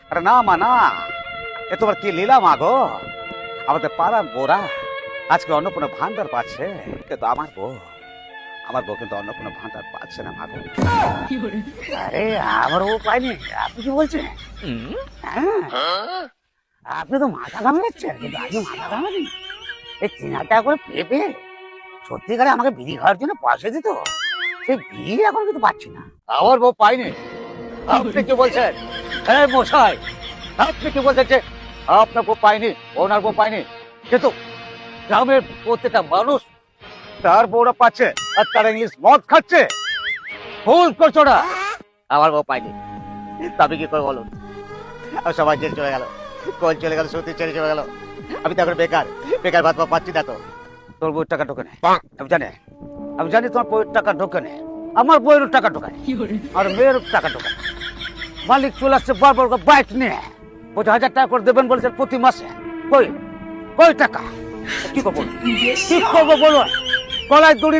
আরে না মা না, এ তোমার কি লীলা মা গো। আমাদের পাড়ার বোরা আজকে অন্য কোনো ভান্ডার পাচ্ছে, কিন্তু আমার বউ কিন্তু অন্য কোনো ভান্ডার পাচ্ছে না মা গো। আরে আমার বউ পাইনি, আপনি কি বলছেন? হ্যাঁ, আপনি তো মাথা ঘামাচ্ছেন, কিন্তু আজকে মাথা ঘামানি। এই 3,000 টাকা করে পেপে সত্যিকারে আমাকে বিড়ি খাওয়ার জন্য পয়সা দিত, সেই বিড়ি এখন কিন্তু পাচ্ছি না। আমার বউ পাইনি, আপনি কি বলছেন? হ্যাঁ মশাই, আপনি কি বলছেন যে আপনার বউ পাইনি, ওনার বউ পাইনি? কিন্তু গ্রামের প্রত্যেকটা মানুষ তার বউরা পাচ্ছে, আর তারা ইংলিশ মদ খাচ্ছে। ভুল করছো না, আমার বউ পাইনি, তবে কি করে বলুন? আর সবাই জেল চলে গেল, কল চলে গেল, সত্যি ছেড়ে চলে গেল। আমি তো এখন বেকার বেকার, ভাত পাচ্ছি না তো। তোর বউয়ের টাকা ঢোকে না, আমি জানি তোমার বউয়ের টাকা ঢোকে না, আমার বউয়ের টাকা ঢোকে, আর মেয়ের টাকা ঢোকে। মালিক চলে আসছে বারবার বাইক নিয়ে, 50,000 টাকা করে দেবেন বলেছেন প্রতি মাসে। কই কই টাকা? কি করবো বলুন, গলায় দড়ি